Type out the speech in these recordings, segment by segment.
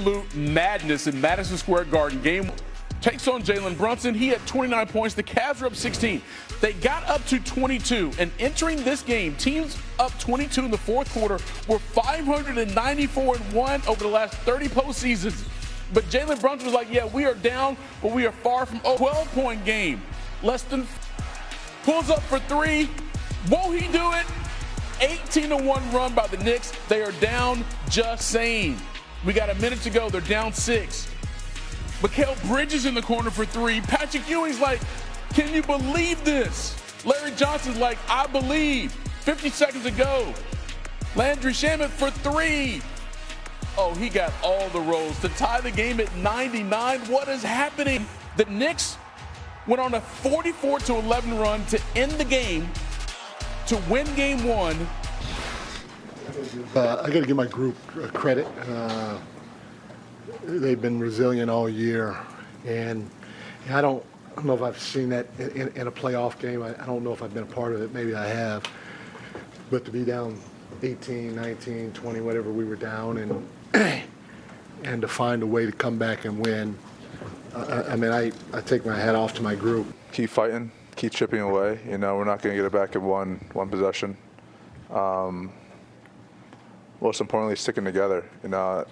absolute madness in Madison Square Garden. Game takes on Jalen Brunson. He had 29 points. The Cavs were up 16. They got up to 22. And entering this game, teams up 22 in the fourth quarter were 594-1 over the last 30 postseasons. But Jalen Brunson was like, yeah, we are down, but we are far from a 12-point game. Less than pulls up for three. Won't he do it? 18-1 run by the Knicks. They are down, just saying. We got a minute to go. They're down 6. Mikal Bridges in the corner for 3. Patrick Ewing's like, can you believe this? Larry Johnson's like, I believe. 50 seconds to go. Landry Shamet for 3. Oh, he got all the rolls to tie the game at 99. What is happening? The Knicks went on a 44-11 run to end the game, to win game 1. I got to give my group credit. They've been resilient all year, and I don't know if I've seen that in a playoff game. I don't know if I've been a part of it. Maybe I have. But to be down 18, 19, 20, whatever we were down, and to find a way to come back and win, I take my hat off to my group. Keep fighting, keep chipping away. You know, we're not going to get it back in one possession. Most importantly, sticking together. You know,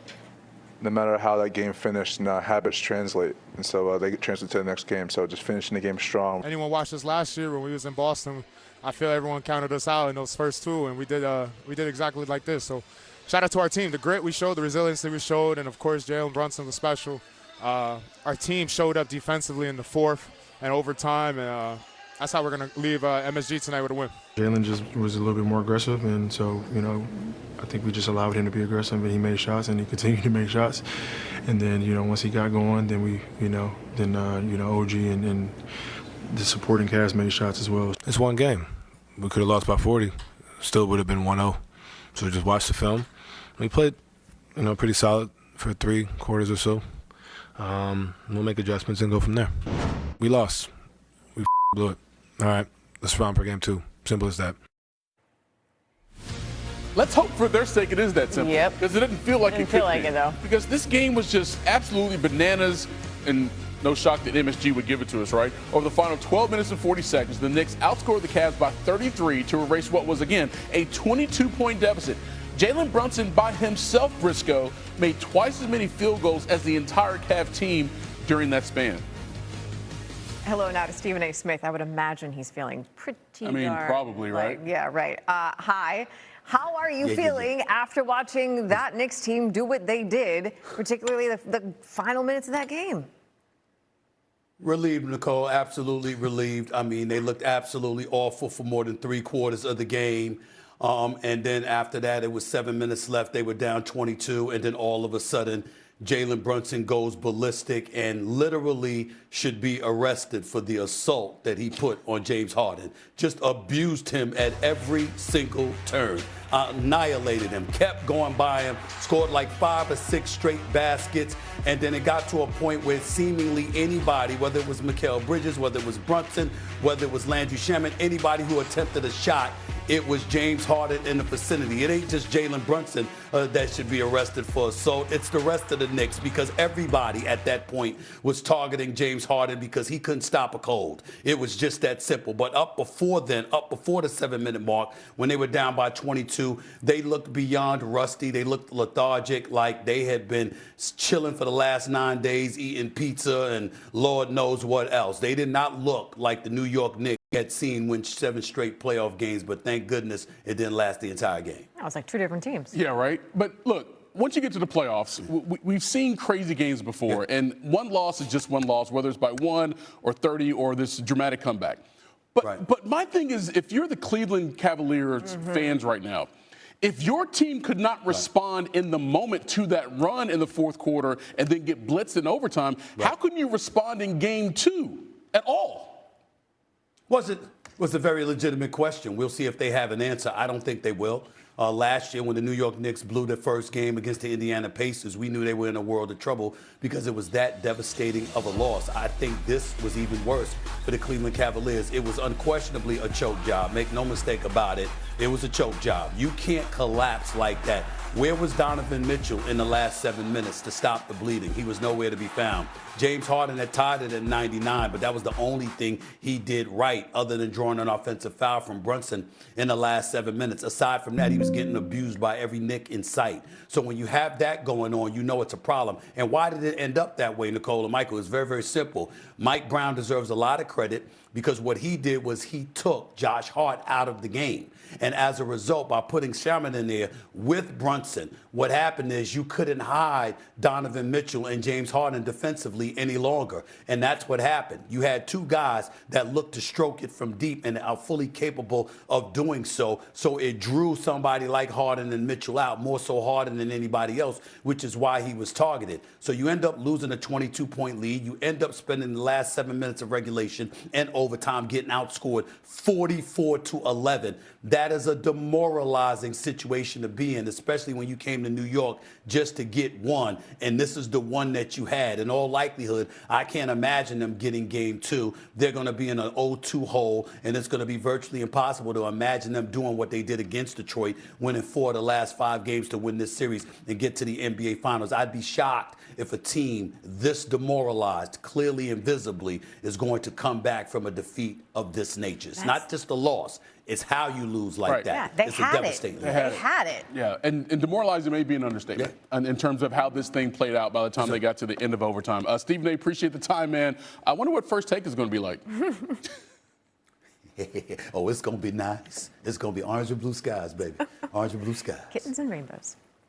no matter how that game finished, habits translate, and so they translate to the next game. So just finishing the game strong. Anyone watched us last year when we was in Boston? I feel everyone counted us out in those first 2, and we did exactly like this. So shout out to our team, the grit we showed, the resilience that we showed, and of course Jalen Brunson was special. Our team showed up defensively in the fourth and overtime, and that's how we're going to leave MSG tonight with a win. Jalen just was a little bit more aggressive, and so, you know, I think we just allowed him to be aggressive, and he made shots, and he continued to make shots. And then, you know, once he got going, then we, OG and the supporting cast made shots as well. It's one game. We could have lost by 40. Still would have been 1-0. So just watch the film. We played, pretty solid for 3 quarters or so. We'll make adjustments and go from there. We lost. We blew it. All right, let's round for game 2. Simple as that. Let's hope for their sake it is that simple. Yep. Because it didn't feel like it could be. Didn't feel like it, though. Because this game was just absolutely bananas, and no shock that MSG would give it to us, right? Over the final 12 minutes and 40 seconds, the Knicks outscored the Cavs by 33 to erase what was, again, a 22-point deficit. Jalen Brunson by himself, Briscoe, made twice as many field goals as the entire Cav team during that span. Hello, now to Stephen A. Smith. I would imagine he's feeling pretty probably, right? Yeah, right. Hi. How are you feeling after watching that Knicks team do what they did, particularly the final minutes of that game? Relieved, Nicole, absolutely relieved. I mean, they looked absolutely awful for more than 3 quarters of the game. And then after that, it was 7 minutes left. They were down 22. And then all of a sudden, Jalen Brunson goes ballistic and literally should be arrested for the assault that he put on James Harden. Just abused him at every single turn. Annihilated him, kept going by him, scored like 5 or 6 straight baskets, and then it got to a point where seemingly anybody, whether it was Mikal Bridges, whether it was Brunson, whether it was Landry Shamet, anybody who attempted a shot, it was James Harden in the vicinity. It ain't just Jalen Brunson that should be arrested for assault. It's the rest of the Knicks, because everybody at that point was targeting James Harden because he couldn't stop a cold. It was just that simple. But up before then, up before the 7-minute mark, when they were down by 22, they looked beyond rusty. They looked lethargic, like they had been chilling for the last 9 days, eating pizza and Lord knows what else. They did not look like the New York Knicks had seen win 7 straight playoff games, but thank goodness it didn't last the entire game. That was like 2 different teams. Yeah, right. But look, once you get to the playoffs, we've seen crazy games before, and one loss is just one loss, whether it's by 1 or 30 or this dramatic comeback. But my thing is, if you're the Cleveland Cavaliers fans right now, if your team could not respond in the moment to that run in the fourth quarter and then get blitzed in overtime, how can you respond in game 2 at all? Was a very legitimate question. We'll see if they have an answer. I don't think they will. Last year, when the New York Knicks blew their first game against the Indiana Pacers, we knew they were in a world of trouble because it was that devastating of a loss. I think this was even worse for the Cleveland Cavaliers. It was unquestionably a choke job. Make no mistake about it. It was a choke job. You can't collapse like that. Where was Donovan Mitchell in the last 7 minutes to stop the bleeding? He was nowhere to be found. James Harden had tied it at 99, but that was the only thing he did right other than drawing an offensive foul from Brunson in the last 7 minutes. Aside from that, he was getting abused by every Knick in sight. So when you have that going on, you know it's a problem. And why did it end up that way, Nicole and Michael? It's very, very simple. Mike Brown deserves a lot of credit because what he did was he took Josh Hart out of the game. And as a result, by putting Sherman in there with Brunson, what happened is you couldn't hide Donovan Mitchell and James Harden defensively any longer. And that's what happened. You had two guys that looked to stroke it from deep and are fully capable of doing so. So it drew somebody like Harden and Mitchell out, more so Harden than anybody else, which is why he was targeted. So you end up losing a 22-point lead. You end up spending the last 7 minutes of regulation and overtime getting outscored 44-11. That is a demoralizing situation to be in, especially when you came to New York just to get one. And this is the one that you had. In all likelihood, I can't imagine them getting game two. They're going to be in an 0-2 hole, and it's going to be virtually impossible to imagine them doing what they did against Detroit, winning 4 of the last 5 games to win this series and get to the NBA Finals. I'd be shocked if a team this demoralized, clearly and visibly, is going to come back from a defeat of this nature. It's not just a loss. It's how you lose like that. Yeah, they it's had a devastating it. They had it. Yeah, and demoralizing may be an understatement in terms of how this thing played out by the time they got to the end of overtime. Stephen A., appreciate the time, man. I wonder what First Take is going to be like. Oh, it's going to be nice. It's going to be orange and blue skies, baby. Orange and blue skies. Kittens and rainbows.